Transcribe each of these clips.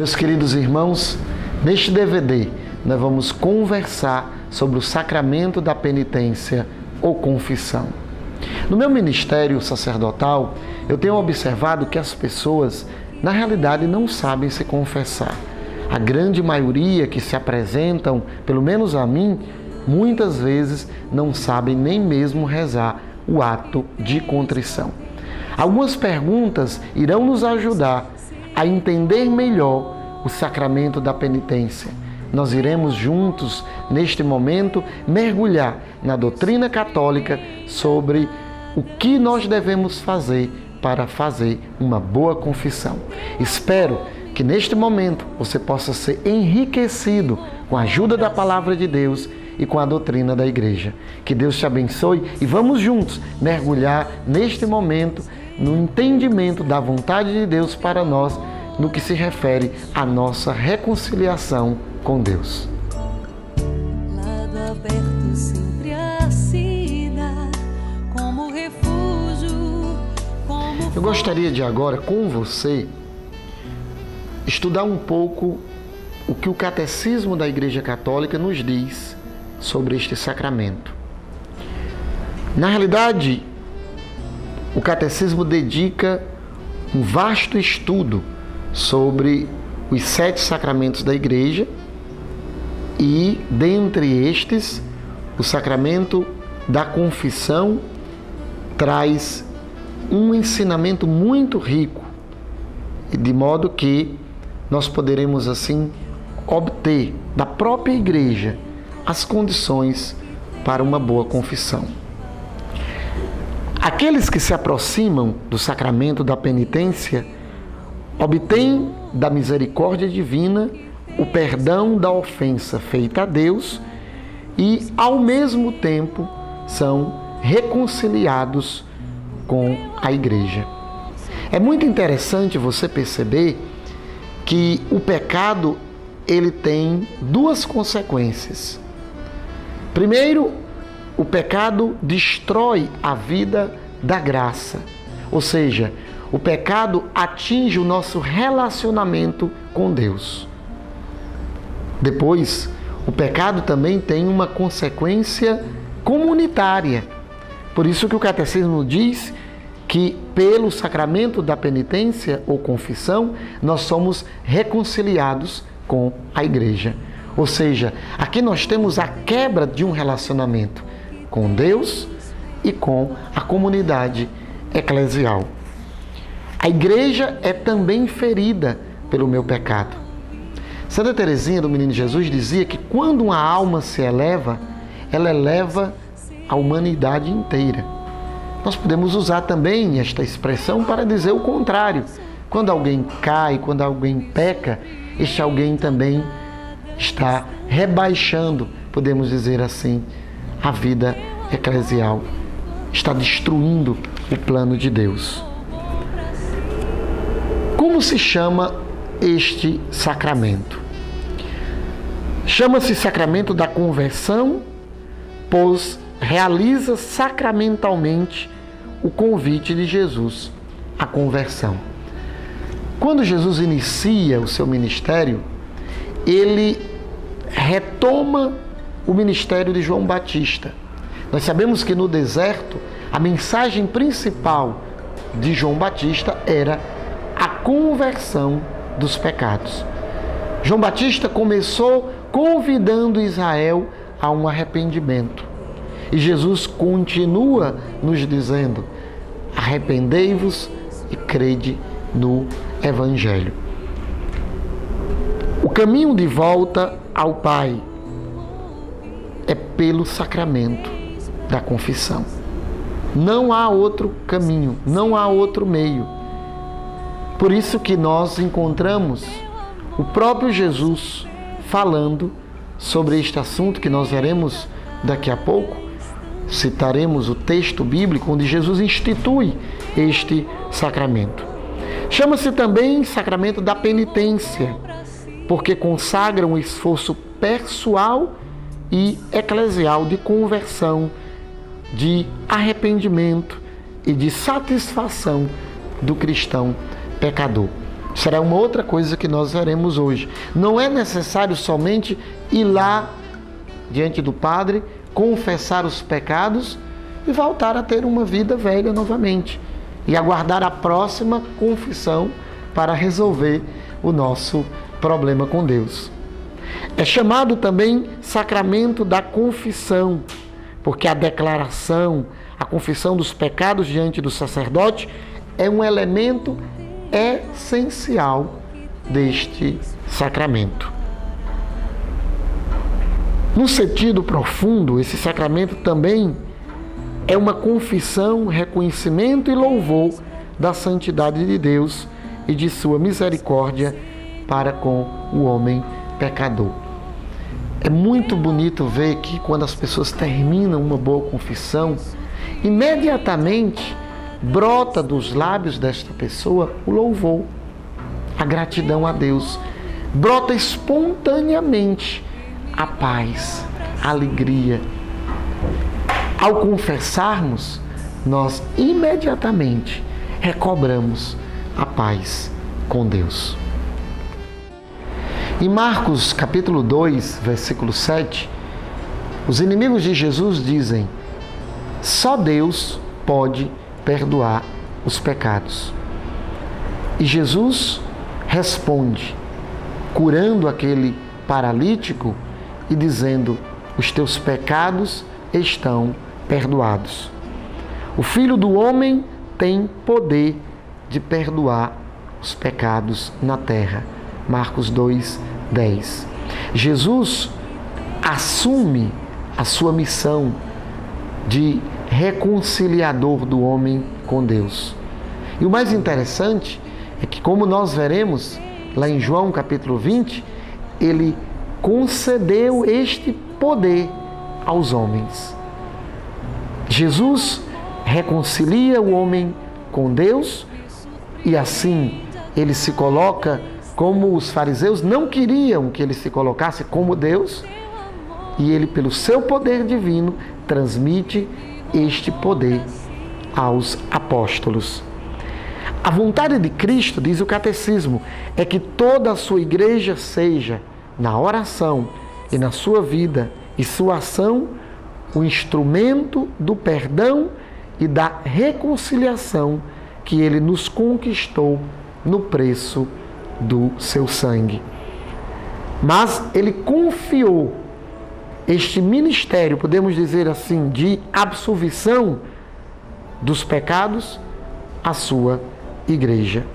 Meus queridos irmãos, neste DVD nós vamos conversar sobre o sacramento da penitência ou confissão. No meu ministério sacerdotal, eu tenho observado que as pessoas, na realidade, não sabem se confessar. A grande maioria que se apresentam, pelo menos a mim, muitas vezes não sabem nem mesmo rezar o ato de contrição. Algumas perguntas irão nos ajudar a entender melhor o sacramento da penitência. Nós iremos juntos, neste momento, mergulhar na doutrina católica sobre o que nós devemos fazer para fazer uma boa confissão. Espero que neste momento você possa ser enriquecido com a ajuda da Palavra de Deus e com a doutrina da Igreja. Que Deus te abençoe e vamos juntos mergulhar neste momento no entendimento da vontade de Deus para nós no que se refere à nossa reconciliação com Deus. Lado aberto sempre assina como refúgio, como... Eu gostaria de agora, com você, estudar um pouco o que o Catecismo da Igreja Católica nos diz sobre este sacramento. Na realidade, o Catecismo dedica um vasto estudo sobre os 7 sacramentos da Igreja e, dentre estes, o sacramento da confissão traz um ensinamento muito rico, de modo que nós poderemos, assim, obter da própria Igreja as condições para uma boa confissão. Aqueles que se aproximam do sacramento da penitência obtêm da misericórdia divina o perdão da ofensa feita a Deus e, ao mesmo tempo, são reconciliados com a Igreja. É muito interessante você perceber que o pecado ele tem 2 consequências. Primeiro, o pecado destrói a vida da graça, ou seja, o pecado atinge o nosso relacionamento com Deus. Depois, o pecado também tem uma consequência comunitária. Por isso que o Catecismo diz que pelo sacramento da penitência ou confissão, nós somos reconciliados com a Igreja. Ou seja, aqui nós temos a quebra de um relacionamento com Deus e com a comunidade eclesial. A Igreja é também ferida pelo meu pecado. Santa Teresinha do Menino Jesus dizia que quando uma alma se eleva, ela eleva a humanidade inteira. Nós podemos usar também esta expressão para dizer o contrário. Quando alguém cai, quando alguém peca, este alguém também está rebaixando, podemos dizer assim, a vida eclesial. Está destruindo o plano de Deus. Como se chama este sacramento? Chama-se sacramento da conversão, pois realiza sacramentalmente o convite de Jesus à conversão. Quando Jesus inicia o seu ministério, ele retoma o ministério de João Batista. Nós sabemos que no deserto, a mensagem principal de João Batista era a conversão dos pecados. João Batista começou convidando Israel a um arrependimento. E Jesus continua nos dizendo: arrependei-vos e crede no Evangelho. O caminho de volta ao Pai é pelo sacramento da confissão. Não há outro caminho, não há outro meio. Por isso que nós encontramos o próprio Jesus falando sobre este assunto que nós veremos daqui a pouco. Citaremos o texto bíblico onde Jesus institui este sacramento. Chama-se também sacramento da penitência, porque consagra um esforço pessoal e eclesial de conversão, de arrependimento e de satisfação do cristão pecador. Será uma outra coisa que nós veremos hoje. Não é necessário somente ir lá diante do Padre, confessar os pecados e voltar a ter uma vida velha novamente e aguardar a próxima confissão para resolver o nosso problema com Deus. É chamado também sacramento da confissão, porque a declaração, a confissão dos pecados diante do sacerdote é um elemento essencial deste sacramento. No sentido profundo, esse sacramento também é uma confissão, reconhecimento e louvor da santidade de Deus e de sua misericórdia para com o homem pecador. É muito bonito ver que quando as pessoas terminam uma boa confissão, imediatamente brota dos lábios desta pessoa o louvor, a gratidão a Deus. Brota espontaneamente a paz, a alegria. Ao confessarmos, nós imediatamente recobramos a paz com Deus. Em Marcos capítulo 2, versículo 7, os inimigos de Jesus dizem: só Deus pode perdoar os pecados. E Jesus responde, curando aquele paralítico e dizendo: os teus pecados estão perdoados. O Filho do Homem tem poder de perdoar os pecados na terra. Marcos 2, 10. Jesus assume a sua missão de reconciliador do homem com Deus. E o mais interessante é que, como nós veremos lá em João capítulo 20, ele concedeu este poder aos homens. Jesus reconcilia o homem com Deus e assim ele se coloca como os fariseus não queriam que ele se colocasse como Deus, e ele, pelo seu poder divino, transmite este poder aos apóstolos. A vontade de Cristo, diz o catecismo, é que toda a sua igreja seja, na oração e na sua vida e sua ação, o instrumento do perdão e da reconciliação que ele nos conquistou no preço do seu sangue. Mas ele confiou este ministério, podemos dizer assim, de absolvição dos pecados à sua igreja,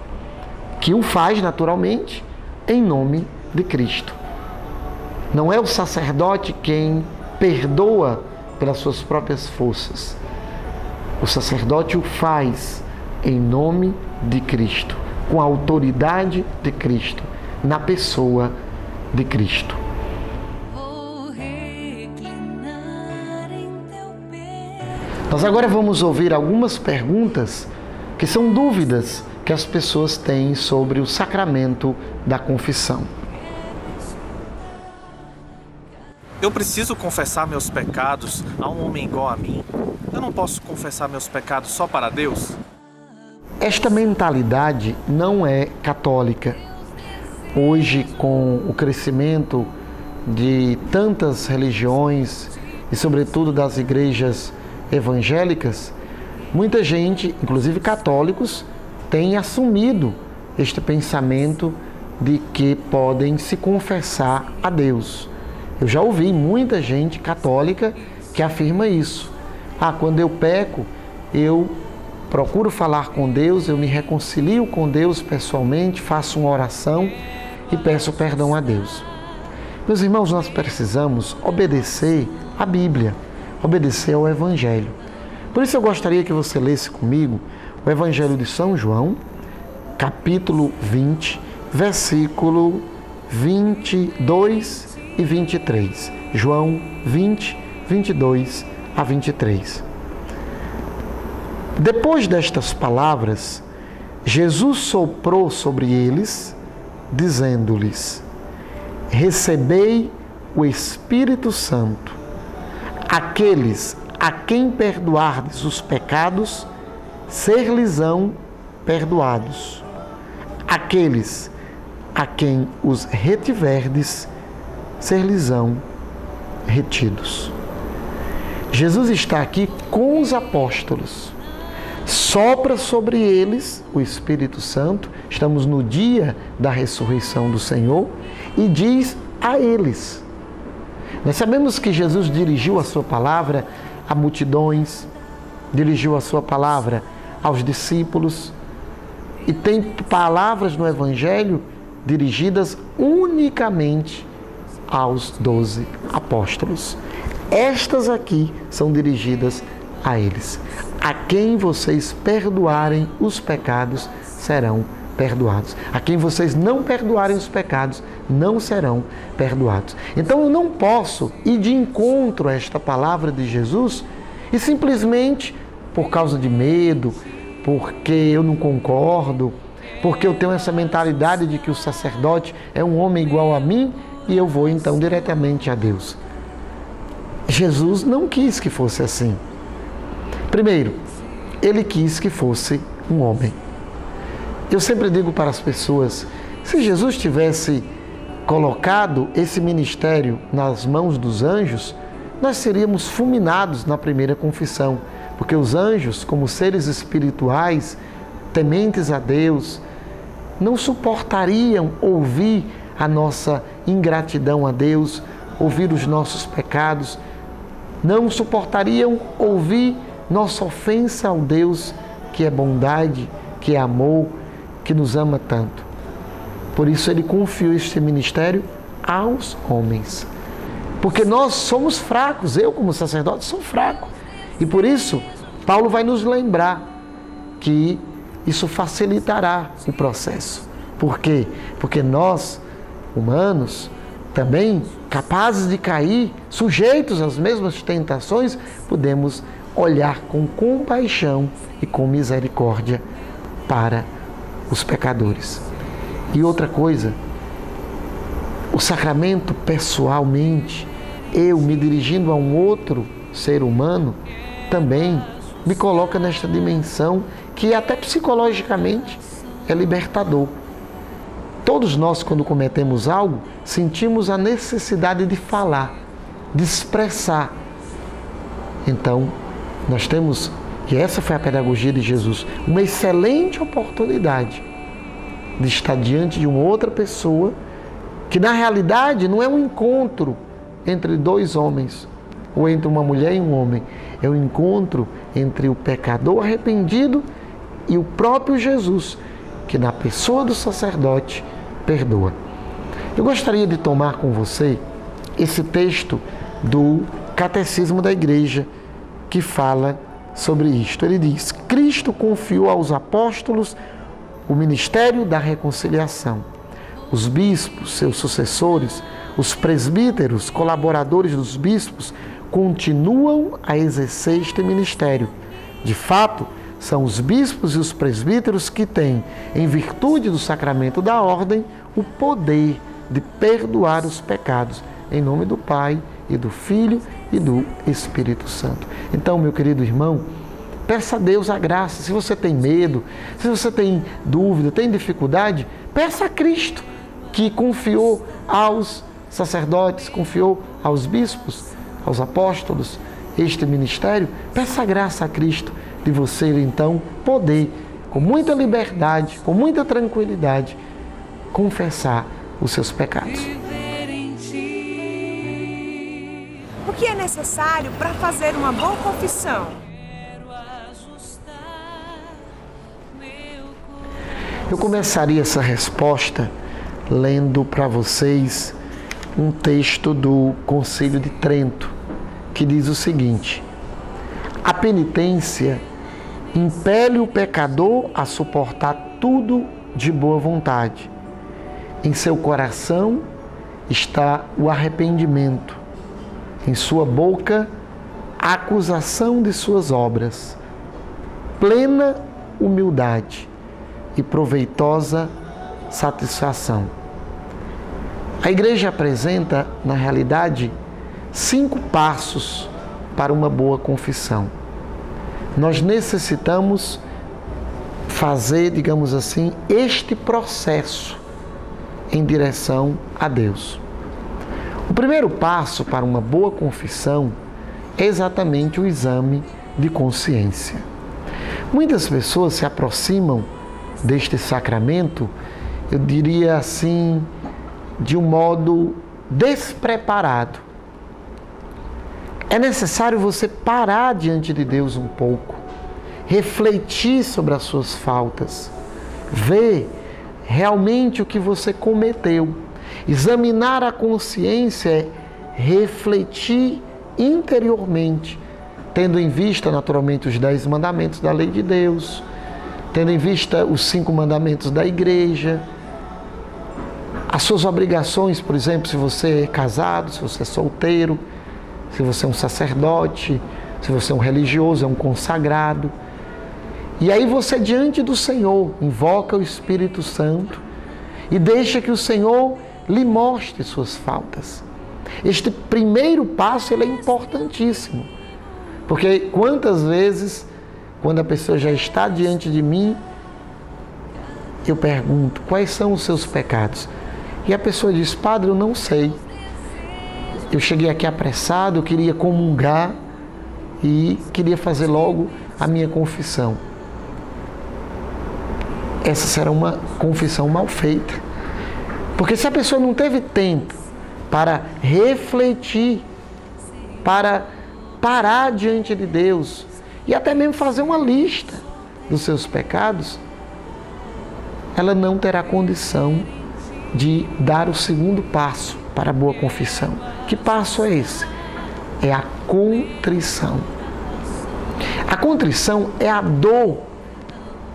que o faz naturalmente em nome de Cristo. Não é o sacerdote quem perdoa pelas suas próprias forças. O sacerdote o faz em nome de Cristo, com a autoridade de Cristo, na pessoa de Cristo. Nós agora vamos ouvir algumas perguntas que são dúvidas que as pessoas têm sobre o sacramento da confissão. Eu preciso confessar meus pecados a um homem igual a mim? Eu não posso confessar meus pecados só para Deus? Esta mentalidade não é católica. Hoje, com o crescimento de tantas religiões e, sobretudo, das igrejas evangélicas, muita gente, inclusive católicos, tem assumido este pensamento de que podem se confessar a Deus. Eu já ouvi muita gente católica que afirma isso. Quando eu peco, eu procuro falar com Deus, eu me reconcilio com Deus pessoalmente, faço uma oração e peço perdão a Deus. Meus irmãos, nós precisamos obedecer à Bíblia, obedecer ao Evangelho. Por isso eu gostaria que você lesse comigo o Evangelho de São João, capítulo 20, versículo 22 e 23. João 20, 22 a 23. Depois destas palavras, Jesus soprou sobre eles, dizendo-lhes: recebei o Espírito Santo. Aqueles a quem perdoardes os pecados, ser-lhes-ão perdoados. Aqueles a quem os retiverdes, ser-lhes-ão retidos. Jesus está aqui com os apóstolos. Sopra sobre eles o Espírito Santo. Estamos no dia da ressurreição do Senhor e diz a eles. Nós sabemos que Jesus dirigiu a sua palavra a multidões, dirigiu a sua palavra aos discípulos e tem palavras no Evangelho dirigidas unicamente aos 12 apóstolos. Estas aqui são dirigidas a eles. A quem vocês perdoarem os pecados, serão perdoados. A quem vocês não perdoarem os pecados, não serão perdoados. Então eu não posso ir de encontro a esta palavra de Jesus e simplesmente, por causa de medo, porque eu não concordo, porque eu tenho essa mentalidade de que o sacerdote é um homem igual a mim e eu vou então diretamente a Deus. Jesus não quis que fosse assim. Primeiro, ele quis que fosse um homem. Eu sempre digo para as pessoas, se Jesus tivesse colocado esse ministério nas mãos dos anjos, nós seríamos fulminados na primeira confissão, porque os anjos, como seres espirituais, tementes a Deus, não suportariam ouvir a nossa ingratidão a Deus, ouvir os nossos pecados, não suportariam ouvir nossa ofensa ao Deus que é bondade, que é amor, que nos ama tanto. Por isso ele confiou este ministério aos homens. Porque nós somos fracos, eu como sacerdote sou fraco. E por isso, Paulo vai nos lembrar que isso facilitará o processo. Por quê? Porque nós, humanos, também capazes de cair, sujeitos às mesmas tentações, podemos olhar com compaixão e com misericórdia para os pecadores. E outra coisa, o sacramento pessoalmente, eu me dirigindo a um outro ser humano, também me coloca nesta dimensão que até psicologicamente é libertador. Todos nós, quando cometemos algo, sentimos a necessidade de falar, de expressar. Então, nós temos, e essa foi a pedagogia de Jesus, uma excelente oportunidade de estar diante de uma outra pessoa que, na realidade, não é um encontro entre dois homens, ou entre uma mulher e um homem. É um encontro entre o pecador arrependido e o próprio Jesus, que na pessoa do sacerdote perdoa. Eu gostaria de tomar com você esse texto do Catecismo da Igreja que fala sobre isto. Ele diz: Cristo confiou aos apóstolos o ministério da reconciliação. Os bispos, seus sucessores, os presbíteros, colaboradores dos bispos, continuam a exercer este ministério. De fato, são os bispos e os presbíteros que têm, em virtude do sacramento da ordem, o poder de perdoar os pecados, em nome do Pai e do Filho e do Espírito Santo. Então, meu querido irmão, peça a Deus a graça. Se você tem medo, se você tem dúvida, tem dificuldade, peça a Cristo, que confiou aos sacerdotes, confiou aos bispos, aos apóstolos, este ministério. Peça a graça a Cristo de você, então, poder, com muita liberdade, com muita tranquilidade, confessar os seus pecados. O que é necessário para fazer uma boa confissão? Eu começaria essa resposta lendo para vocês um texto do Concílio de Trento, que diz o seguinte: a penitência impele o pecador a suportar tudo de boa vontade. Em seu coração está o arrependimento, em sua boca a acusação de suas obras, plena humildade e proveitosa satisfação. A Igreja apresenta, na realidade, 5 passos para uma boa confissão. Nós necessitamos fazer, digamos assim, este processo em direção a Deus. O primeiro passo para uma boa confissão é exatamente o exame de consciência. Muitas pessoas se aproximam deste sacramento, eu diria assim, de um modo despreparado. É necessário você parar diante de Deus um pouco, refletir sobre as suas faltas, ver realmente o que você cometeu. Examinar a consciência é refletir interiormente, tendo em vista naturalmente os 10 mandamentos da lei de Deus, tendo em vista os 5 mandamentos da igreja, as suas obrigações, por exemplo, se você é casado, se você é solteiro, se você é um sacerdote, se você é um religioso, é um consagrado. E aí você, diante do Senhor, invoca o Espírito Santo e deixa que o Senhor lhe mostre suas faltas. Este primeiro passo ele é importantíssimo, porque quantas vezes, quando a pessoa já está diante de mim, eu pergunto, quais são os seus pecados? E a pessoa diz, padre, eu não sei. Eu cheguei aqui apressado, eu queria comungar e queria fazer logo a minha confissão. Essa será uma confissão mal feita. Porque se a pessoa não teve tempo para refletir, para parar diante de Deus e até mesmo fazer uma lista dos seus pecados, ela não terá condição de dar o segundo passo para a boa confissão. Que passo é esse? É a contrição. A contrição é a dor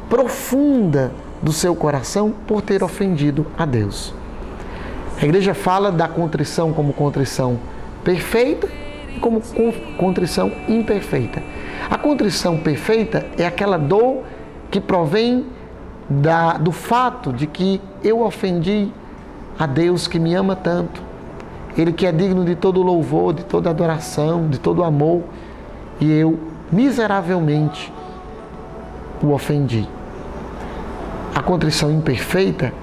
profunda do seu coração por ter ofendido a Deus. A igreja fala da contrição como contrição perfeita e como contrição imperfeita. A contrição perfeita é aquela dor que provém do fato de que eu ofendi a Deus que me ama tanto. Ele que é digno de todo louvor, de toda adoração, de todo amor, e eu miseravelmente o ofendi. A contrição imperfeita,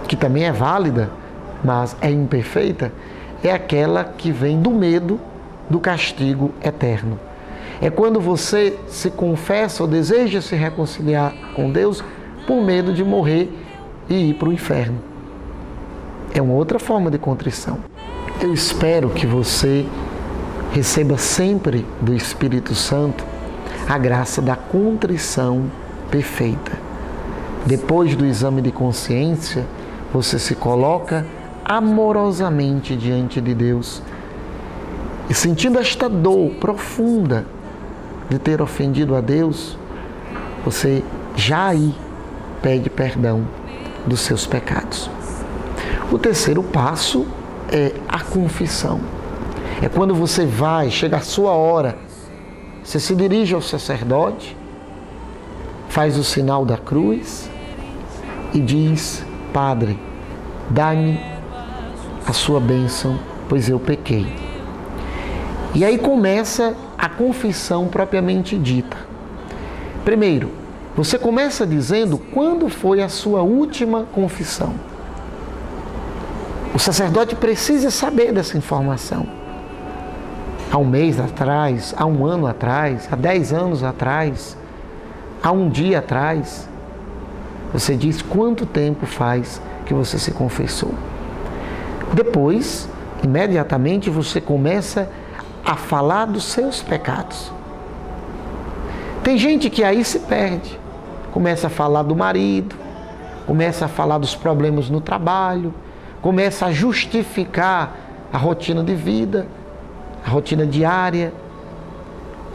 que também é válida, mas é imperfeita, é aquela que vem do medo do castigo eterno. É quando você se confessa ou deseja se reconciliar com Deus por medo de morrer e ir para o inferno. É uma outra forma de contrição. Eu espero que você receba sempre do Espírito Santo a graça da contrição perfeita. Depois do exame de consciência, você se coloca amorosamente diante de Deus e, sentindo esta dor profunda de ter ofendido a Deus, você já aí pede perdão dos seus pecados. O terceiro passo é a confissão. É quando você chega a sua hora, você se dirige ao sacerdote, faz o sinal da cruz e diz, Padre, dá-me a sua bênção, pois eu pequei. E aí começa a confissão propriamente dita. Primeiro, você começa dizendo quando foi a sua última confissão. O sacerdote precisa saber dessa informação. Há um mês atrás, há um ano atrás, há 10 anos atrás, há um dia atrás. Você diz quanto tempo faz que você se confessou. Depois, imediatamente, você começa a falar dos seus pecados. Tem gente que aí se perde. Começa a falar do marido, começa a falar dos problemas no trabalho, começa a justificar a rotina de vida, a rotina diária.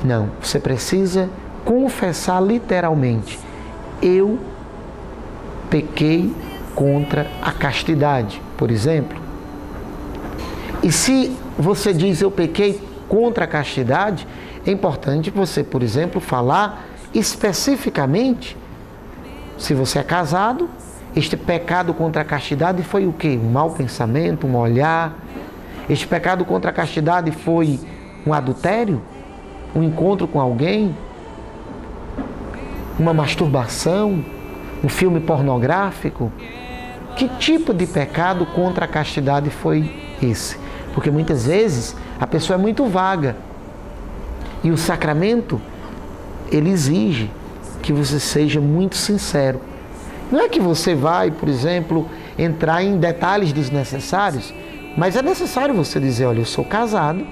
Não, você precisa confessar literalmente. Eu pequei contra a castidade, por exemplo. E se você diz eu pequei contra a castidade, é importante você, por exemplo, falar especificamente, se você é casado, este pecado contra a castidade foi o quê? Um mau pensamento, um olhar. Este pecado contra a castidade foi um adultério? Um encontro com alguém? uma masturbação, um filme pornográfico? Que tipo de pecado contra a castidade foi esse? Porque muitas vezes a pessoa é muito vaga e o sacramento, ele exige que você seja muito sincero. Não é que você vai, por exemplo, entrar em detalhes desnecessários, mas é necessário você dizer, olha, eu sou casado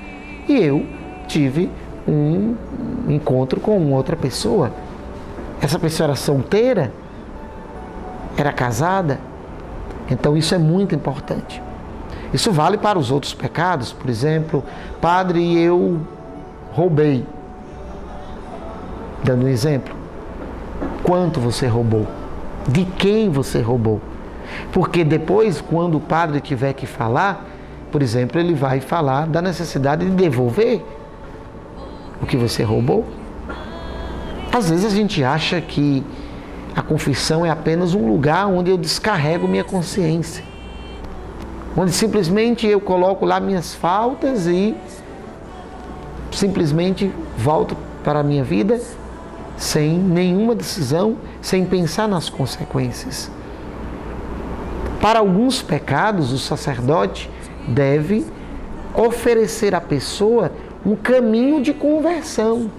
e eu tive um encontro com outra pessoa. Essa pessoa era solteira? Era casada? Então isso é muito importante. Isso vale para os outros pecados. Por exemplo, padre, eu roubei. Dando um exemplo. Quanto você roubou? De quem você roubou? Porque depois, quando o padre tiver que falar, por exemplo, ele vai falar da necessidade de devolver o que você roubou. Às vezes a gente acha que a confissão é apenas um lugar onde eu descarrego minha consciência, onde simplesmente eu coloco lá minhas faltas e simplesmente volto para a minha vida sem nenhuma decisão, sem pensar nas consequências. Para alguns pecados, o sacerdote deve oferecer à pessoa um caminho de conversão,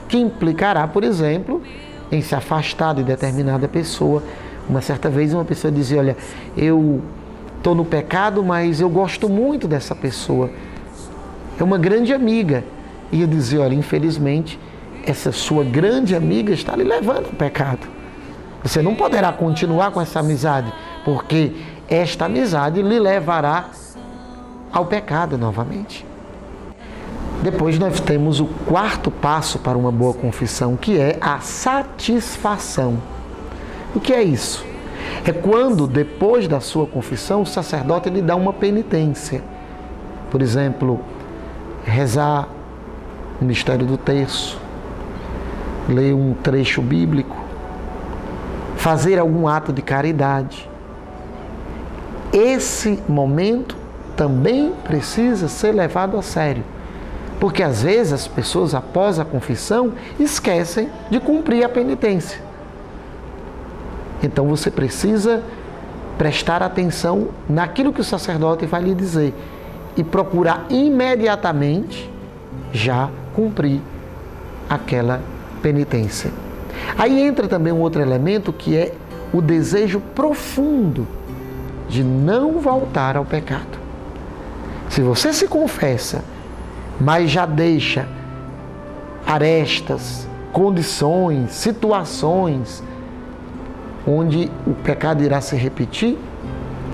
que implicará, por exemplo, em se afastar de determinada pessoa. Uma certa vez uma pessoa dizia, olha, eu estou no pecado, mas eu gosto muito dessa pessoa. É uma grande amiga. E eu dizia, olha, infelizmente, essa sua grande amiga está lhe levando ao pecado. Você não poderá continuar com essa amizade, porque esta amizade lhe levará ao pecado novamente. Depois nós temos o quarto passo para uma boa confissão, que é a satisfação. O que é isso? É quando, depois da sua confissão, o sacerdote lhe dá uma penitência. Por exemplo, rezar o mistério do terço, ler um trecho bíblico, fazer algum ato de caridade. Esse momento também precisa ser levado a sério. Porque às vezes as pessoas, após a confissão, esquecem de cumprir a penitência. Então você precisa prestar atenção naquilo que o sacerdote vai lhe dizer e procurar imediatamente já cumprir aquela penitência. Aí entra também um outro elemento, que é o desejo profundo de não voltar ao pecado. Se você se confessa, mas já deixa arestas, condições, situações onde o pecado irá se repetir,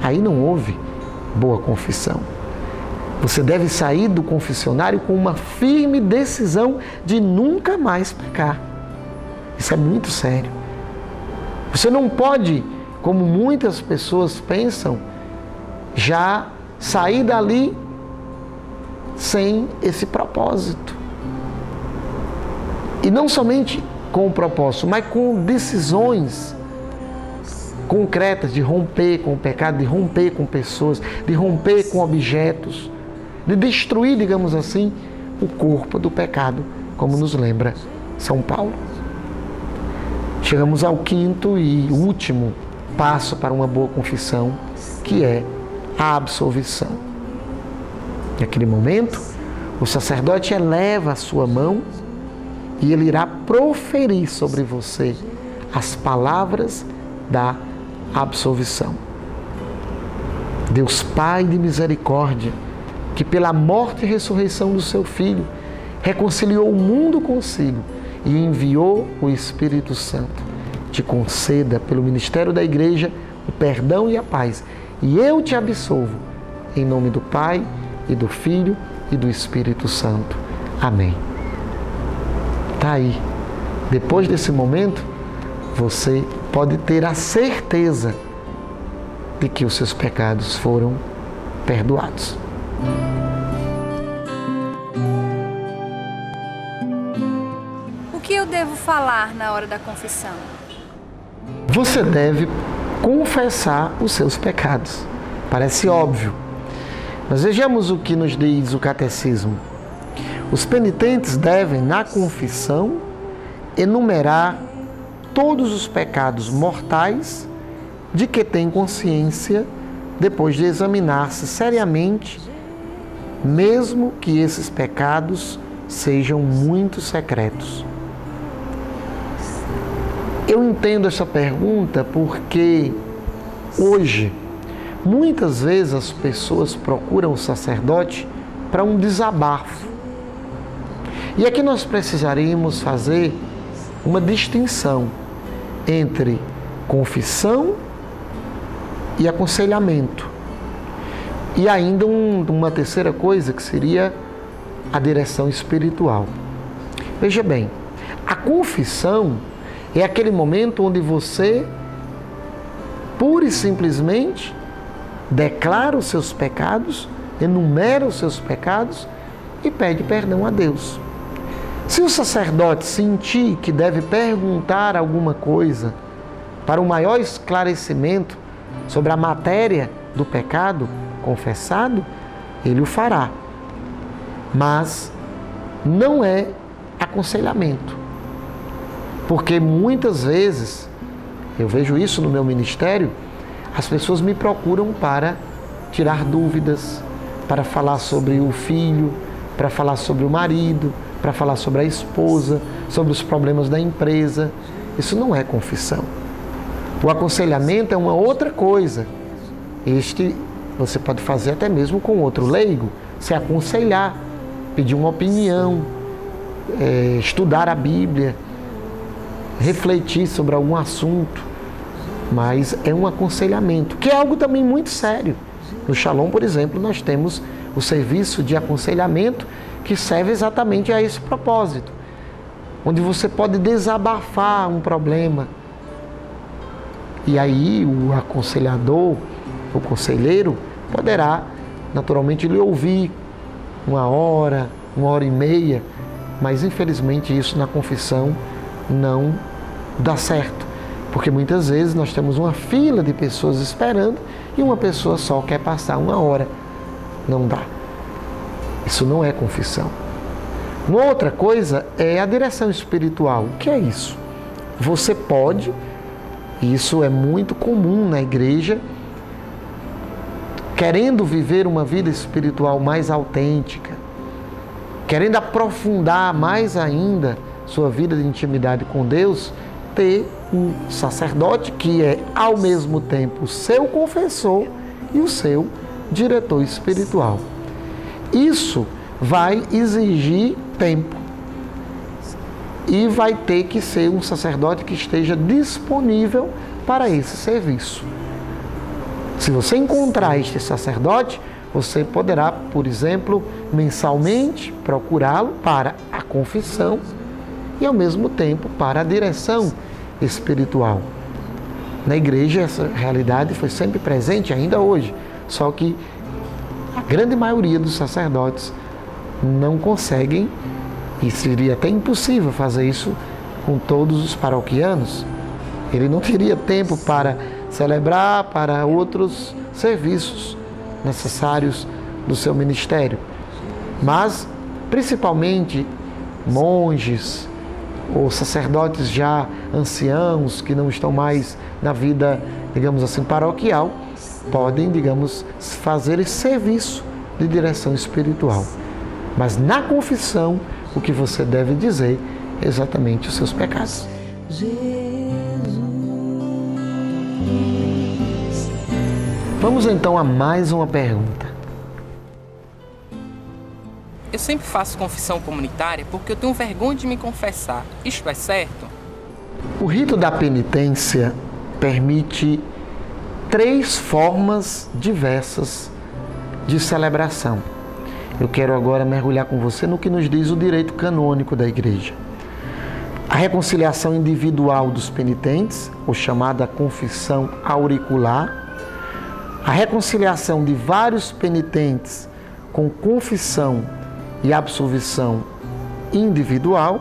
aí não houve boa confissão. Você deve sair do confessionário com uma firme decisão de nunca mais pecar. Isso é muito sério. Você não pode, como muitas pessoas pensam, já sair dali sem esse propósito. E não somente com o propósito, mas com decisões concretas de romper com o pecado, de romper com pessoas, de romper com objetos, de destruir, digamos assim, o corpo do pecado, como nos lembra São Paulo. Chegamos ao quinto e último passo para uma boa confissão, que é a absolvição. Naquele momento, o sacerdote eleva a sua mão e ele irá proferir sobre você as palavras da absolvição. Deus Pai de misericórdia, que pela morte e ressurreição do seu Filho, reconciliou o mundo consigo e enviou o Espírito Santo, te conceda, pelo ministério da Igreja, o perdão e a paz. E eu te absolvo, em nome do Pai, e do Filho e do Espírito Santo. Amém. Está aí. Depois desse momento, você pode ter a certeza de que os seus pecados foram perdoados. O que eu devo falar na hora da confissão? Você deve confessar os seus pecados. Parece óbvio. Mas vejamos o que nos diz o catecismo. Os penitentes devem, na confissão, enumerar todos os pecados mortais de que tem consciência depois de examinar-se seriamente, mesmo que esses pecados sejam muito secretos. Eu entendo essa pergunta porque hoje, muitas vezes as pessoas procuram o sacerdote para um desabafo. E aqui nós precisaríamos fazer uma distinção entre confissão e aconselhamento. E ainda uma terceira coisa, que seria a direção espiritual. Veja bem, a confissão é aquele momento onde você, pura e simplesmente, declara os seus pecados, enumera os seus pecados e pede perdão a Deus. Se o sacerdote sentir que deve perguntar alguma coisa para um maior esclarecimento sobre a matéria do pecado confessado, ele o fará. Mas não é aconselhamento. Porque muitas vezes, eu vejo isso no meu ministério, as pessoas me procuram para tirar dúvidas, para falar sobre o filho, para falar sobre o marido, para falar sobre a esposa, sobre os problemas da empresa. Isso não é confissão. O aconselhamento é uma outra coisa. Este você pode fazer até mesmo com outro leigo, se aconselhar, pedir uma opinião, estudar a Bíblia, refletir sobre algum assunto, mas é um aconselhamento, que é algo também muito sério. No Shalom, por exemplo, nós temos o serviço de aconselhamento que serve exatamente a esse propósito, onde você pode desabafar um problema. E aí o aconselhador, o conselheiro, poderá naturalmente lhe ouvir 1 hora, 1h30, mas infelizmente isso na confissão não dá certo, porque muitas vezes nós temos uma fila de pessoas esperando e uma pessoa só quer passar 1 hora. Não dá. Isso não é confissão. Uma outra coisa é a direção espiritual. O que é isso? Você pode, e isso é muito comum na igreja, querendo viver uma vida espiritual mais autêntica, querendo aprofundar mais ainda sua vida de intimidade com Deus, ter um sacerdote que é ao mesmo tempo o seu confessor e o seu diretor espiritual. Isso vai exigir tempo e vai ter que ser um sacerdote que esteja disponível para esse serviço. Se você encontrar este sacerdote, você poderá, por exemplo, mensalmente procurá-lo para a confissão e ao mesmo tempo para a direção espiritual. Na igreja essa realidade foi sempre presente, ainda hoje, só que a grande maioria dos sacerdotes não conseguem, e seria até impossível fazer isso com todos os paroquianos. Ele não teria tempo para celebrar, para outros serviços necessários do seu ministério. Mas, principalmente, monges ou sacerdotes já anciãos que não estão mais na vida, digamos assim, paroquial, podem, digamos, fazer esse serviço de direção espiritual. Mas na confissão, o que você deve dizer é exatamente os seus pecados. Vamos então a mais uma pergunta. Eu sempre faço confissão comunitária porque eu tenho vergonha de me confessar. Isto é certo? O rito da penitência permite 3 formas diversas de celebração. Eu quero agora mergulhar com você no que nos diz o direito canônico da Igreja. A reconciliação individual dos penitentes, ou chamada confissão auricular. A reconciliação de vários penitentes com confissão e absolvição individual.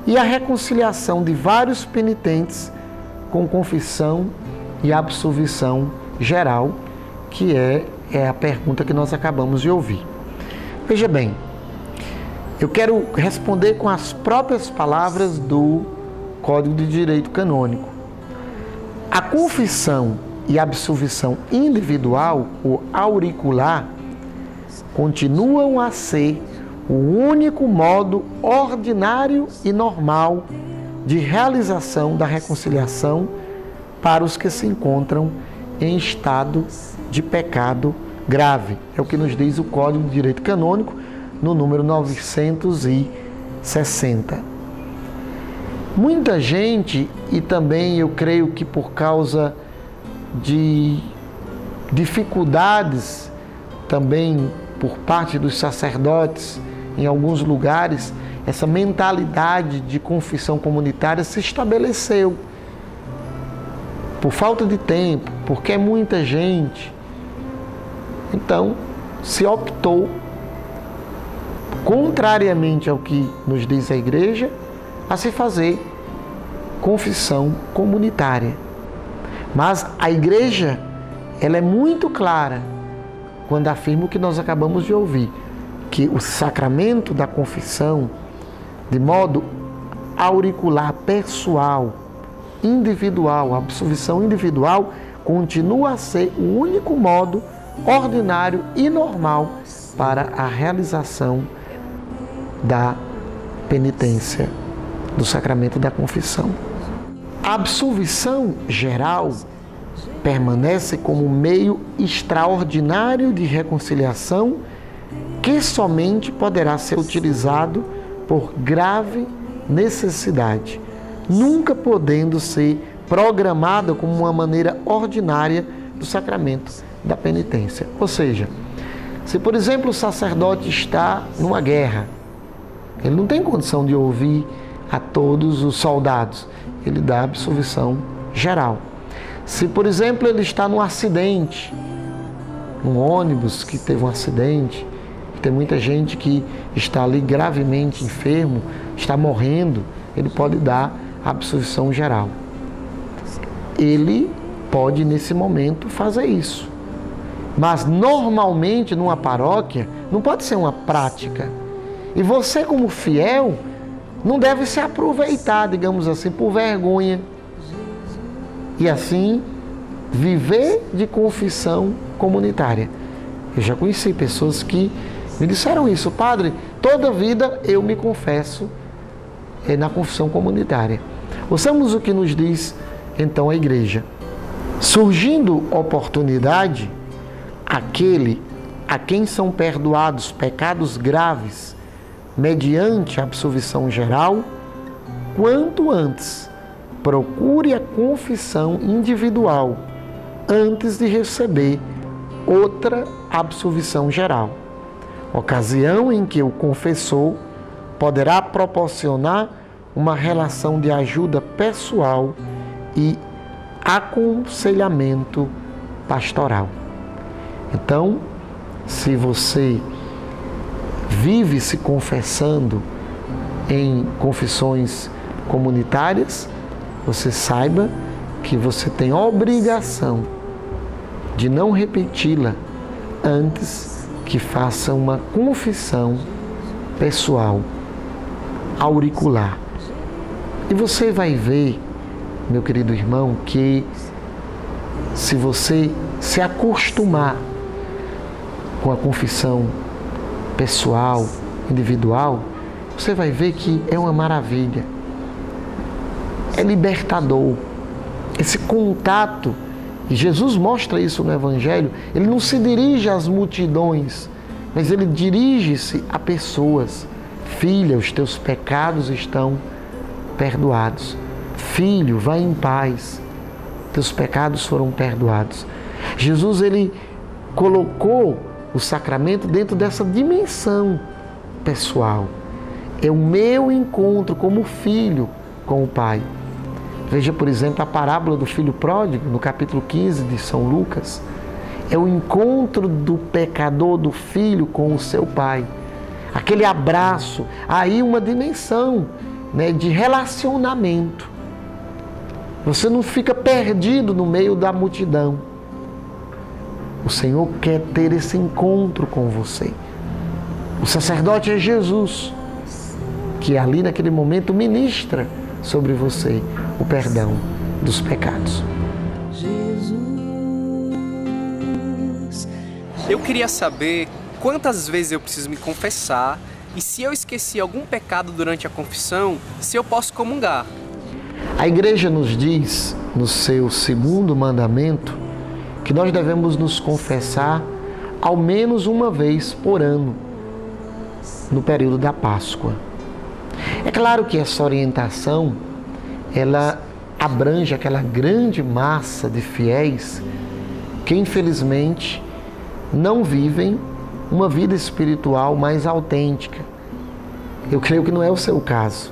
E a reconciliação de vários penitentes com confissão e absolvição geral, que é a pergunta que nós acabamos de ouvir. Veja bem, eu quero responder com as próprias palavras do Código de Direito Canônico. A confissão e absolvição individual, ou auricular, continuam a ser o único modo ordinário e normal de realização da reconciliação para os que se encontram em estado de pecado grave. É o que nos diz o Código de Direito Canônico, no número 960. Muita gente, e também eu creio que por causa de dificuldades também por parte dos sacerdotes, em alguns lugares, essa mentalidade de confissão comunitária se estabeleceu. Por falta de tempo, porque é muita gente. Então, se optou, contrariamente ao que nos diz a Igreja, a se fazer confissão comunitária. Mas a Igreja, ela é muito clara quando afirma o que nós acabamos de ouvir, que o sacramento da confissão, de modo auricular, pessoal, individual, a absolvição individual, continua a ser o único modo ordinário e normal para a realização da penitência, do sacramento da confissão. A absolvição geral permanece como meio extraordinário de reconciliação que somente poderá ser utilizado por grave necessidade, nunca podendo ser programada como uma maneira ordinária do sacramento da penitência. Ou seja, se por exemplo o sacerdote está numa guerra, ele não tem condição de ouvir a todos os soldados, ele dá absolvição geral. Se por exemplo ele está num acidente, num ônibus que teve um acidente, tem muita gente que está ali gravemente enfermo, está morrendo, ele pode dar a absolvição geral. Ele pode, nesse momento, fazer isso. Mas, normalmente, numa paróquia, não pode ser uma prática. E você, como fiel, não deve se aproveitar, digamos assim, por vergonha. E assim, viver de confissão comunitária. Eu já conheci pessoas que me disseram isso: padre, toda vida eu me confesso na confissão comunitária. Ouçamos o que nos diz então a Igreja. Surgindo oportunidade, aquele a quem são perdoados pecados graves mediante a absolvição geral, quanto antes procure a confissão individual antes de receber outra absolvição geral, ocasião em que o confessor poderá proporcionar uma relação de ajuda pessoal e aconselhamento pastoral. Então, se você vive se confessando em confissões comunitárias, você saiba que você tem obrigação de não repeti-la antes que faça uma confissão pessoal, auricular. E você vai ver, meu querido irmão, que se você se acostumar com a confissão pessoal, individual, você vai ver que é uma maravilha. É libertador. Esse contato, e Jesus mostra isso no Evangelho, ele não se dirige às multidões, mas ele dirige-se a pessoas. Filha, os teus pecados estão perdoados. Filho, vai em paz. Teus pecados foram perdoados. Jesus, ele colocou o sacramento dentro dessa dimensão pessoal. É o meu encontro como filho com o Pai. Veja, por exemplo, a parábola do filho pródigo, no capítulo 15 de São Lucas. É o encontro do pecador, do filho, com o seu pai. Aquele abraço, aí uma dimensão, né, de relacionamento. Você não fica perdido no meio da multidão. O Senhor quer ter esse encontro com você. O sacerdote é Jesus, que ali naquele momento ministra sobre você o perdão dos pecados. Eu queria saber quantas vezes eu preciso me confessar e se eu esqueci algum pecado durante a confissão, se eu posso comungar. A igreja nos diz, no seu 2º mandamento, que nós devemos nos confessar ao menos uma vez por ano, no período da Páscoa. É claro que essa orientação, ela abrange aquela grande massa de fiéis que, infelizmente, não vivem uma vida espiritual mais autêntica. Eu creio que não é o seu caso.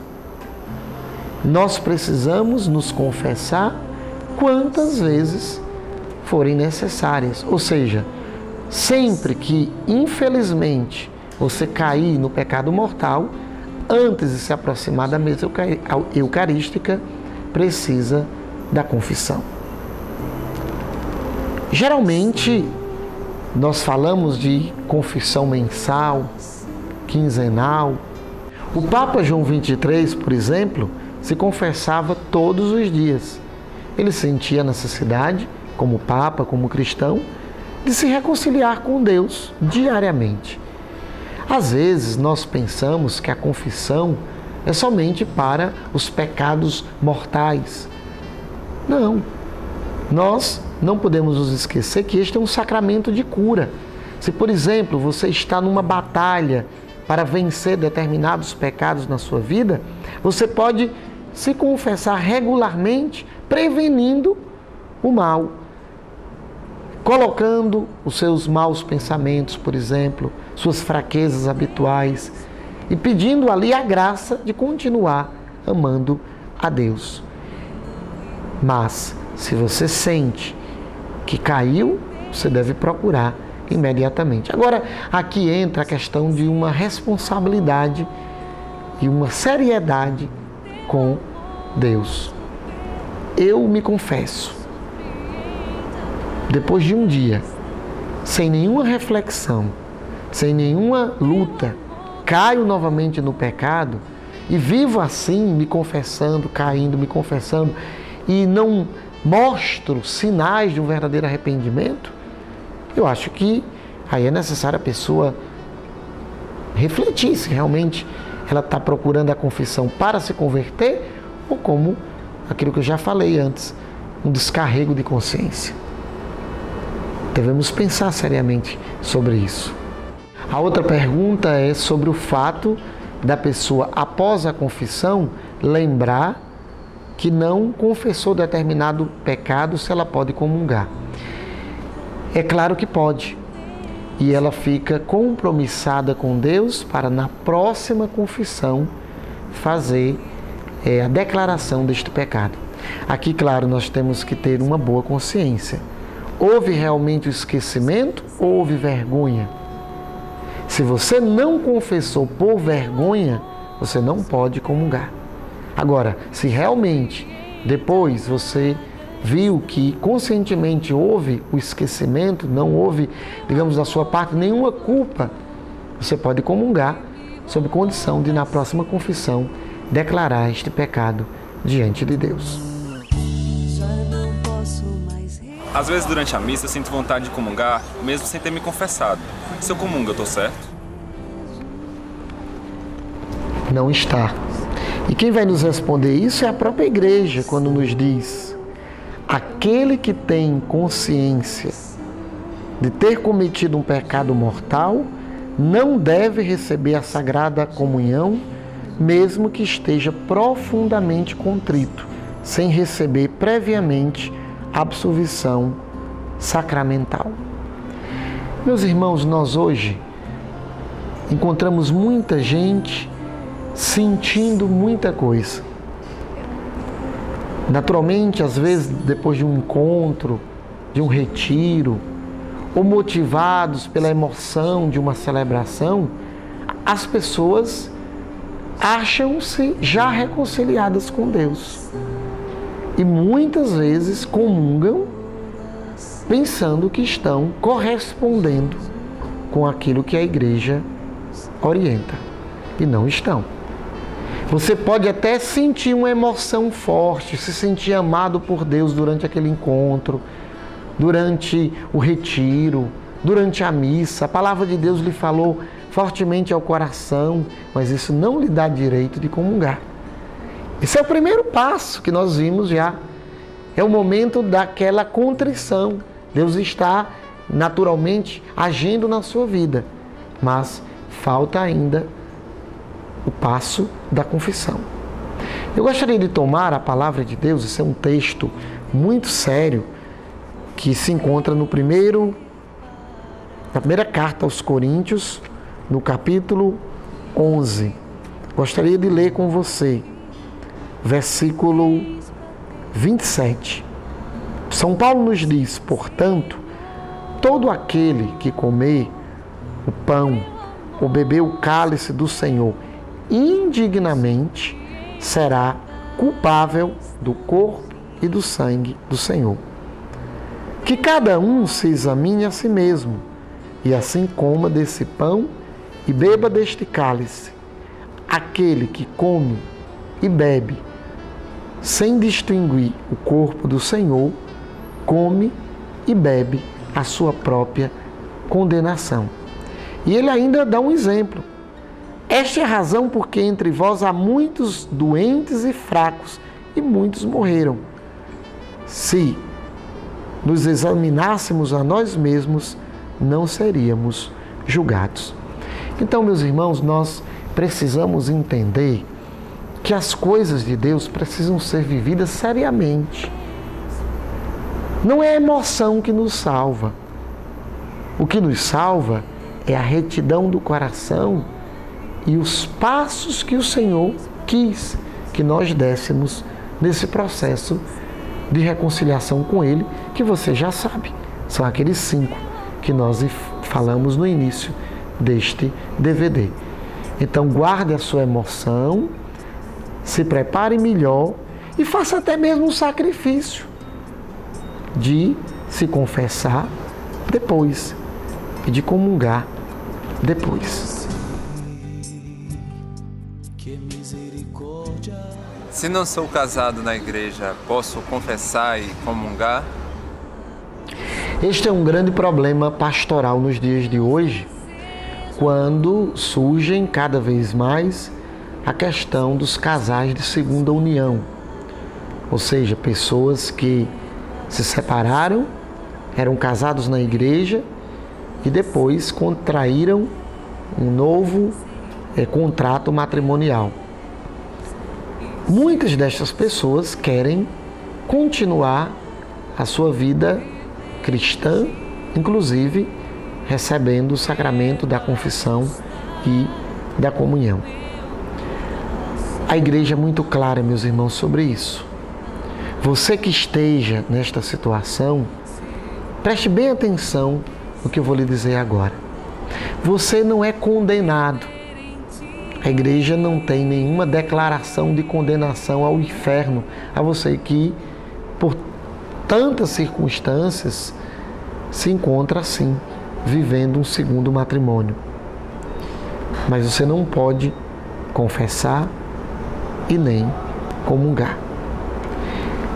Nós precisamos nos confessar quantas vezes forem necessárias. Ou seja, sempre que, infelizmente, você cair no pecado mortal, antes de se aproximar da mesa eucarística, precisa da confissão. Geralmente, nós falamos de confissão mensal, quinzenal. O Papa João XXIII, por exemplo, se confessava todos os dias. Ele sentia a necessidade, como Papa, como cristão, de se reconciliar com Deus diariamente. Às vezes nós pensamos que a confissão é somente para os pecados mortais. Não. Nós não podemos nos esquecer que este é um sacramento de cura. Se, por exemplo, você está numa batalha para vencer determinados pecados na sua vida, você pode se confessar regularmente, prevenindo o mal, colocando os seus maus pensamentos, por exemplo, suas fraquezas habituais e pedindo ali a graça de continuar amando a Deus. Mas, se você sente que caiu, você deve procurar imediatamente. Agora, aqui entra a questão de uma responsabilidade e uma seriedade com Deus. Eu me confesso. Depois de um dia, sem nenhuma reflexão, sem nenhuma luta, caio novamente no pecado e vivo assim, me confessando, caindo, me confessando, e não mostro sinais de um verdadeiro arrependimento, eu acho que aí é necessário a pessoa refletir se realmente ela está procurando a confissão para se converter ou como aquilo que eu já falei antes, um descarrego de consciência. Devemos pensar seriamente sobre isso. A outra pergunta é sobre o fato da pessoa, após a confissão, lembrar que não confessou determinado pecado, se ela pode comungar. É claro que pode. E ela fica compromissada com Deus para, na próxima confissão, fazer a declaração deste pecado. Aqui, claro, nós temos que ter uma boa consciência. Houve realmente o esquecimento ou houve vergonha? Se você não confessou por vergonha, você não pode comungar. Agora, se realmente depois você viu que conscientemente houve o esquecimento, não houve, digamos, da sua parte nenhuma culpa, você pode comungar sob condição de, na próxima confissão, declarar este pecado diante de Deus. Às vezes, durante a missa, eu sinto vontade de comungar, mesmo sem ter me confessado. Se eu comungo, eu estou certo? Não está. E quem vai nos responder isso é a própria igreja, quando nos diz: aquele que tem consciência de ter cometido um pecado mortal não deve receber a Sagrada Comunhão, mesmo que esteja profundamente contrito, sem receber previamente absolvição sacramental. Meus irmãos, nós hoje encontramos muita gente sentindo muita coisa. Naturalmente, às vezes, depois de um encontro, de um retiro, ou motivados pela emoção de uma celebração, as pessoas acham-se já reconciliadas com Deus. E muitas vezes comungam pensando que estão correspondendo com aquilo que a igreja orienta. E não estão. Você pode até sentir uma emoção forte, se sentir amado por Deus durante aquele encontro, durante o retiro, durante a missa. A palavra de Deus lhe falou fortemente ao coração, mas isso não lhe dá direito de comungar. Esse é o primeiro passo que nós vimos já. É o momento daquela contrição. Deus está naturalmente agindo na sua vida, mas falta ainda o passo da confissão. Eu gostaria de tomar a palavra de Deus, esse é um texto muito sério, que se encontra na primeira carta aos Coríntios, no capítulo 11. Gostaria de ler com você, versículo 27. São Paulo nos diz: portanto, todo aquele que comer o pão ou beber o cálice do Senhor indignamente será culpável do corpo e do sangue do Senhor. Que cada um se examine a si mesmo, e assim coma desse pão e beba deste cálice. Aquele que come e bebe sem distinguir o corpo do Senhor, come e bebe a sua própria condenação. E ele ainda dá um exemplo. Esta é a razão porque entre vós há muitos doentes e fracos, e muitos morreram. Se nos examinássemos a nós mesmos, não seríamos julgados. Então, meus irmãos, nós precisamos entender que as coisas de Deus precisam ser vividas seriamente. Não é a emoção que nos salva. O que nos salva é a retidão do coração e os passos que o Senhor quis que nós dessemos nesse processo de reconciliação com Ele, que você já sabe. São aqueles 5 que nós falamos no início deste DVD. Então, guarde a sua emoção, se prepare melhor e faça até mesmo um sacrifício de se confessar depois e de comungar depois. Se não sou casado na igreja, posso confessar e comungar? Este é um grande problema pastoral nos dias de hoje, quando surgem cada vez mais a questão dos casais de segunda união. Ou seja, pessoas que se separaram, eram casados na igreja e depois contraíram um novo contrato matrimonial. Muitas destas pessoas querem continuar a sua vida cristã, inclusive recebendo o sacramento da confissão e da comunhão. A igreja é muito clara, meus irmãos, sobre isso. Você que esteja nesta situação, preste bem atenção no que eu vou lhe dizer agora. Você não é condenado. A igreja não tem nenhuma declaração de condenação ao inferno a você que, por tantas circunstâncias, se encontra assim, vivendo um segundo matrimônio. Mas você não pode confessar e nem comungar.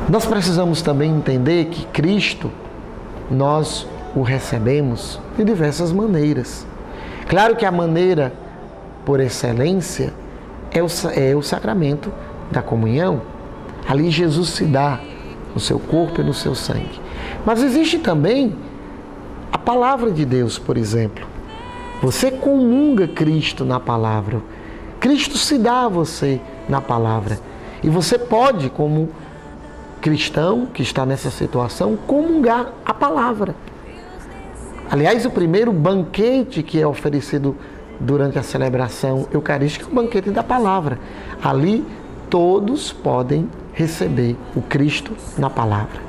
Nós precisamos também entender que Cristo, nós o recebemos de diversas maneiras. Claro que a maneira por excelência é o sacramento da comunhão. Ali Jesus se dá no seu corpo e no seu sangue. Mas existe também a palavra de Deus, por exemplo. Você comunga Cristo na palavra. Cristo se dá a você na palavra. E você pode, como cristão que está nessa situação, comungar a palavra. Aliás, o primeiro banquete que é oferecido durante a celebração eucarística é o banquete da palavra. Ali todos podem receber o Cristo na palavra.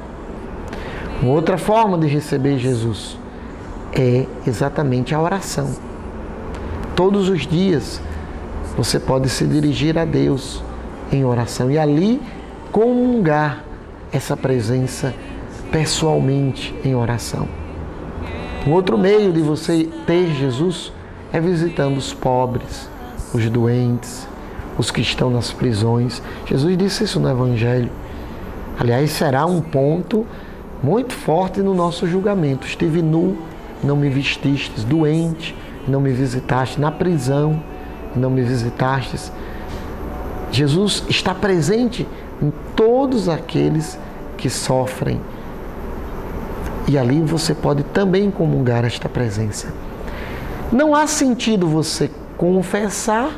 Uma outra forma de receber Jesus é exatamente a oração. Todos os dias você pode se dirigir a Deus em oração e ali comungar essa presença pessoalmente em oração. Um outro meio de você ter Jesus é visitando os pobres, os doentes, os que estão nas prisões. Jesus disse isso no Evangelho. Aliás, será um ponto muito forte no nosso julgamento. Estive nu, não me vestistes, doente, não me visitaste, na prisão, não me visitastes. Jesus está presente em todos aqueles que sofrem. E ali você pode também comungar esta presença. Não há sentido você confessar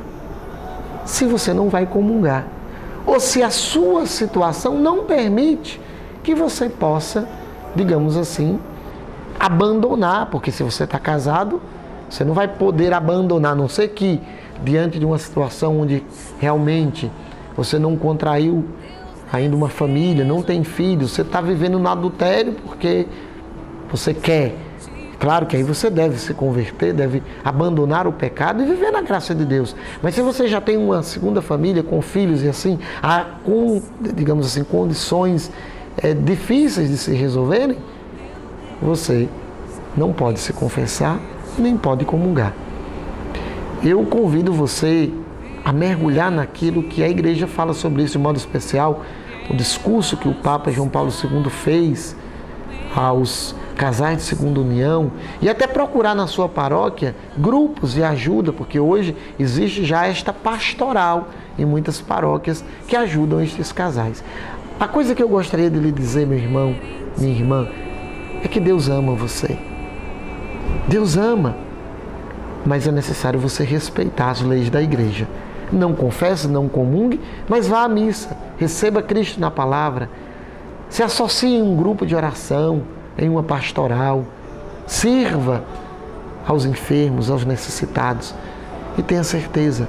se você não vai comungar. Ou se a sua situação não permite que você possa, digamos assim, abandonar. Porque se você está casado, você não vai poder abandonar, a não ser que diante de uma situação onde realmente você não contraiu ainda uma família, não tem filhos, você está vivendo no adultério porque você quer. Claro que aí você deve se converter, deve abandonar o pecado e viver na graça de Deus. Mas se você já tem uma segunda família com filhos e assim, com, digamos assim, condições difíceis de se resolverem, você não pode se confessar, nem pode comungar. Eu convido você a mergulhar naquilo que a igreja fala sobre isso de modo especial, o discurso que o Papa João Paulo II fez aos casais de segunda união, e até procurar na sua paróquia grupos de ajuda, porque hoje existe já esta pastoral em muitas paróquias que ajudam estes casais. A coisa que eu gostaria de lhe dizer, meu irmão, minha irmã, é que Deus ama você. Deus ama, mas é necessário você respeitar as leis da igreja. Não confesse, não comungue, mas vá à missa, receba Cristo na palavra, se associe em um grupo de oração, em uma pastoral, sirva aos enfermos, aos necessitados e tenha certeza,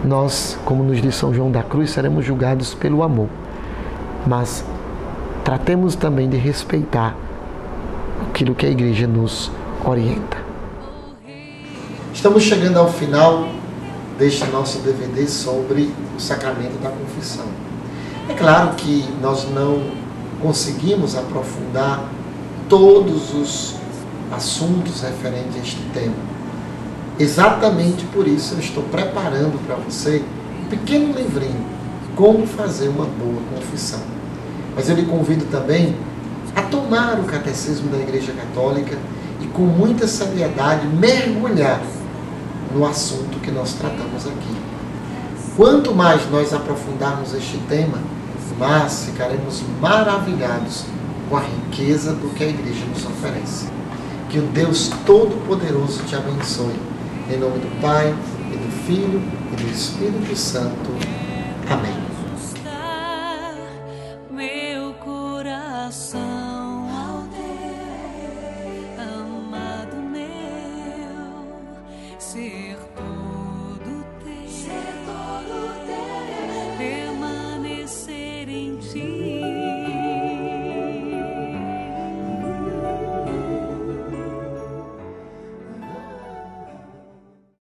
nós, como nos diz São João da Cruz, seremos julgados pelo amor. Mas tratemos também de respeitar aquilo que a igreja nos orienta. Estamos chegando ao final deste nosso DVD sobre o sacramento da confissão. É claro que nós não conseguimos aprofundar todos os assuntos referentes a este tema. Exatamente por isso eu estou preparando para você um pequeno livrinho, Como Fazer uma Boa Confissão. Mas eu lhe convido também a tomar o Catecismo da Igreja Católica e com muita seriedade mergulhar no assunto que nós tratamos aqui. Quanto mais nós aprofundarmos este tema, mas ficaremos maravilhados com a riqueza do que a igreja nos oferece. Que o Deus Todo-Poderoso te abençoe. Em nome do Pai, e do Filho, e do Espírito Santo. Amém. Meu coração.